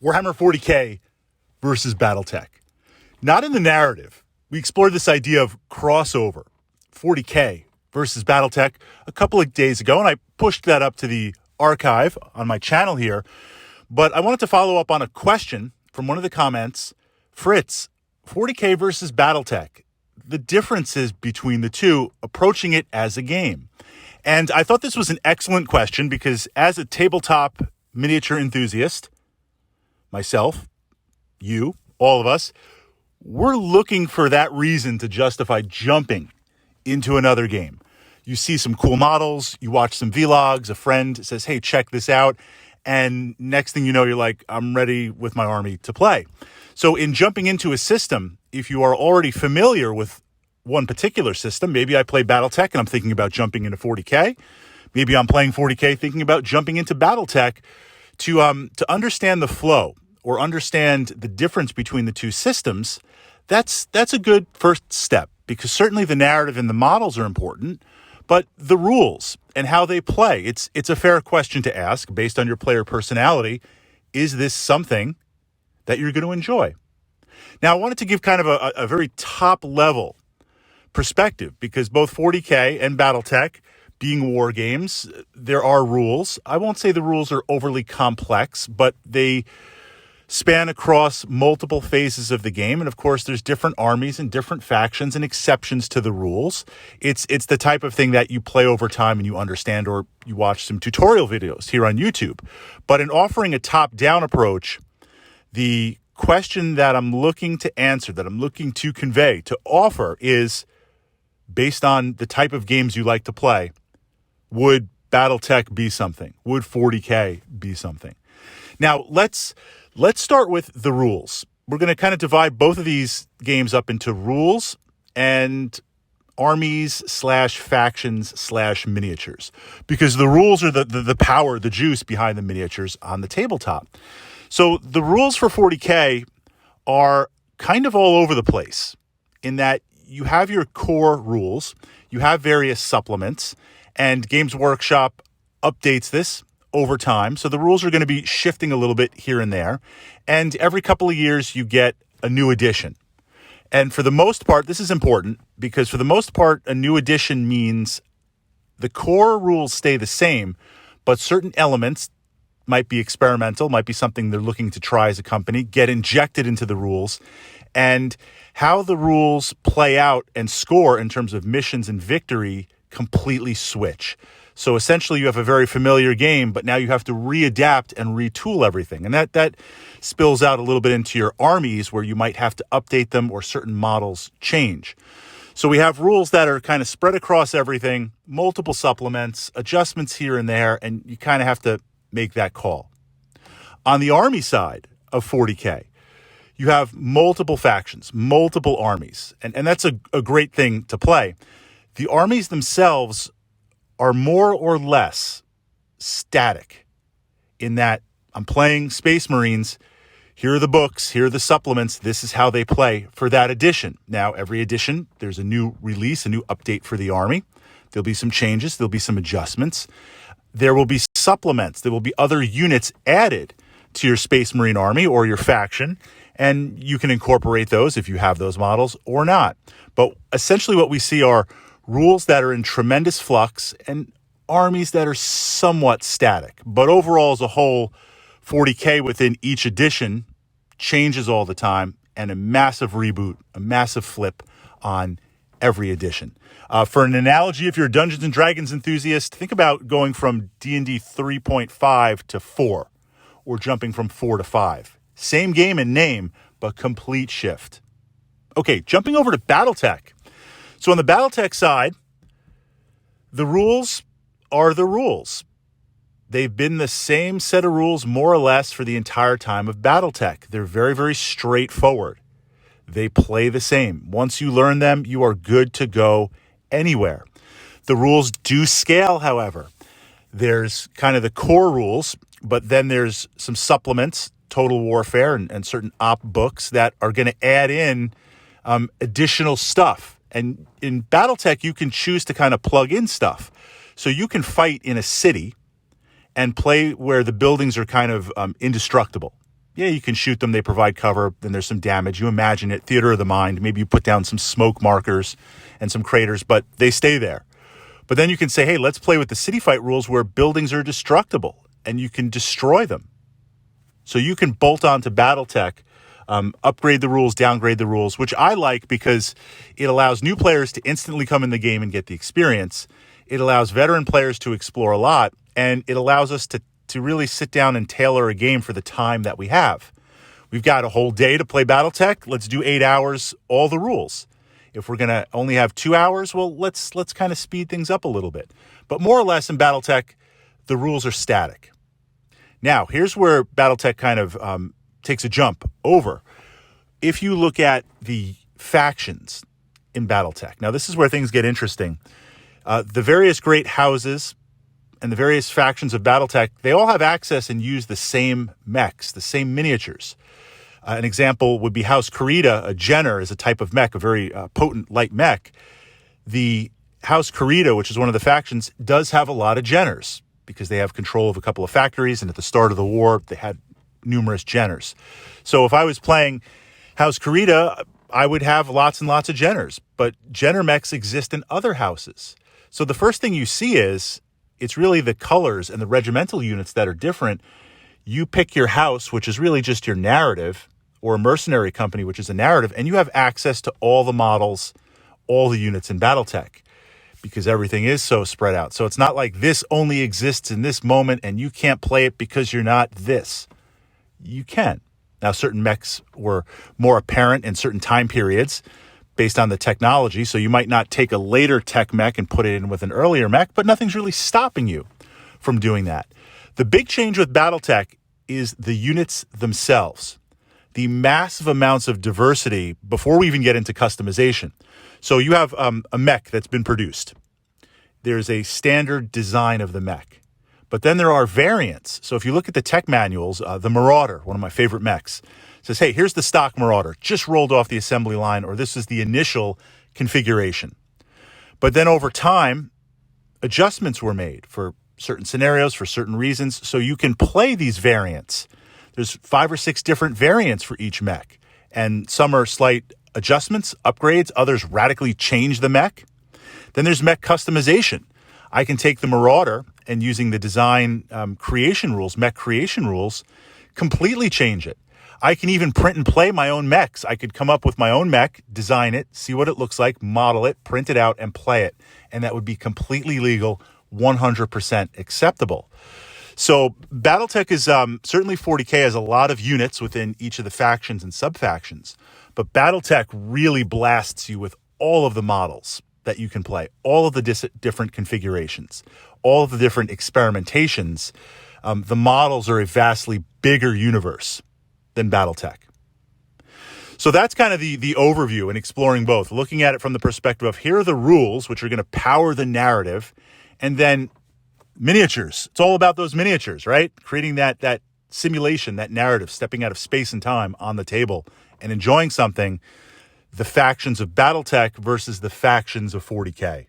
Warhammer 40K versus Battletech. Not in the narrative. We explored this idea of crossover, 40K versus Battletech, a couple of days ago, and I pushed that up to the archive on my channel here. But I wanted to follow up on a question from one of the comments. Fritz, 40K versus Battletech, the differences between the two, approaching it as a game. And I thought this was an excellent question because as a tabletop miniature enthusiast, myself, you, all of us, we're looking for that reason to justify jumping into another game. You see some cool models, you watch some vlogs, a friend says, hey, check this out. And next thing you know, you're like, I'm ready with my army to play. So in jumping into a system, if you are already familiar with one particular system, maybe I play Battletech and I'm thinking about jumping into 40K. Maybe I'm playing 40K thinking about jumping into Battletech to understand the flow or understand the difference between the two systems. That's a good first step because certainly the narrative and the models are important, but the rules and how they play, it's a fair question to ask based on your player personality. Is this something that you're going to enjoy? Now, I wanted to give kind of a very top level perspective because both 40K and Battletech, being war games, there are rules. I won't say the rules are overly complex, but they span across multiple phases of the game. And of course, there's different armies and different factions and exceptions to the rules. It's the type of thing that you play over time and you understand, or you watch some tutorial videos here on YouTube. But in offering a top-down approach, the question that I'm looking to answer, that I'm looking to convey, to offer is based on the type of games you like to play. Would Battletech be something? Would 40K be something? Now, let's start with the rules. We're going to kind of divide both of these games up into rules and armies/factions/miniatures, because the rules are the power, the juice behind the miniatures on the tabletop. So the rules for 40K are kind of all over the place in that you have your core rules, you have various supplements, and Games Workshop updates this over time. So the rules are going to be shifting a little bit here and there. And every couple of years, you get a new edition. And for the most part, this is important because for the most part, a new edition means the core rules stay the same, but certain elements might be experimental, might be something they're looking to try as a company, get injected into the rules. And how the rules play out and score in terms of missions and victory completely switch. So essentially you have a very familiar game, but now you have to readapt and retool everything. And that spills out a little bit into your armies where you might have to update them or certain models change. So we have rules that are kind of spread across everything, multiple supplements, adjustments here and there, and you kind of have to make that call. On the army side of 40K, you have multiple factions, multiple armies, and that's a great thing to play. The armies themselves are more or less static in that I'm playing Space Marines. Here are the books. Here are the supplements. This is how they play for that edition. Now, every edition, there's a new release, a new update for the army. There'll be some changes. There'll be some adjustments. There will be supplements. There will be other units added to your Space Marine army or your faction, and you can incorporate those if you have those models or not. But essentially what we see are rules that are in tremendous flux and armies that are somewhat static. But overall, as a whole, 40K within each edition changes all the time, and a massive reboot, a massive flip on every edition. For an analogy, if you're a Dungeons & Dragons enthusiast, think about going from D&D 3.5 to 4, or jumping from 4 to 5. Same game and name, but complete shift. Okay, jumping over to Battletech. So on the Battletech side, the rules are the rules. They've been the same set of rules more or less for the entire time of Battletech. They're very, very straightforward. They play the same. Once you learn them, you are good to go anywhere. The rules do scale, however. There's kind of the core rules, but then there's some supplements, Total Warfare and certain op books that are going to add in additional stuff. And in Battletech, you can choose to kind of plug in stuff. So you can fight in a city and play where the buildings are kind of indestructible. Yeah, you can shoot them. They provide cover. Then there's some damage. You imagine it, theater of the mind. Maybe you put down some smoke markers and some craters, but they stay there. But then you can say, hey, let's play with the city fight rules where buildings are destructible and you can destroy them. So you can bolt onto Battletech, upgrade the rules, downgrade the rules, which I like because it allows new players to instantly come in the game and get the experience. It allows veteran players to explore a lot, and it allows us to really sit down and tailor a game for the time that we have. We've got a whole day to play Battletech. Let's do 8 hours, all the rules. If we're going to only have 2 hours, well, let's kind of speed things up a little bit. But more or less in Battletech, the rules are static. Now, here's where Battletech kind of takes a jump over. If you look at the factions in Battletech, now this is where things get interesting. The various great houses and the various factions of Battletech, they all have access and use the same mechs, the same miniatures. An example would be House Kurita. A Jenner is a type of mech, a very potent light mech. The House Kurita, which is one of the factions, does have a lot of Jenners because they have control of a couple of factories, and at the start of the war, they had numerous Jenners. So if I was playing House Kurita, I would have lots and lots of Jenners, but Jenner mechs exist in other houses. So the first thing you see is it's really the colors and the regimental units that are different. You pick your house, which is really just your narrative, or a mercenary company, which is a narrative, and you have access to all the models, all the units in Battletech, because everything is so spread out. So it's not like this only exists in this moment and you can't play it because you're not this. You can. Now, certain mechs were more apparent in certain time periods based on the technology, so you might not take a later tech mech and put it in with an earlier mech, but nothing's really stopping you from doing that. The big change with Battletech is the units themselves, the massive amounts of diversity before we even get into customization. So you have a mech that's been produced. There's a standard design of the mech, but then there are variants. So if you look at the tech manuals, the Marauder, one of my favorite mechs, says, hey, here's the stock Marauder, just rolled off the assembly line, or this is the initial configuration. But then over time, adjustments were made for certain scenarios, for certain reasons, so you can play these variants. There's 5 or 6 different variants for each mech, and some are slight adjustments, upgrades, others radically change the mech. Then there's mech customization. I can take the Marauder and using the design creation rules, mech creation rules, completely change it. I can even print and play my own mechs. I could come up with my own mech, design it, see what it looks like, model it, print it out, and play it. And that would be completely legal, 100% acceptable. So Battletech is certainly 40K has a lot of units within each of the factions and sub-factions. But Battletech really blasts you with all of the models that you can play, all of the different configurations, all of the different experimentations. The models are a vastly bigger universe than Battletech. So that's kind of the overview and exploring both, looking at it from the perspective of here are the rules, which are going to power the narrative, and then miniatures. It's all about those miniatures, right? Creating that simulation, that narrative, stepping out of space and time on the table and enjoying something, the factions of Battletech versus the factions of 40K.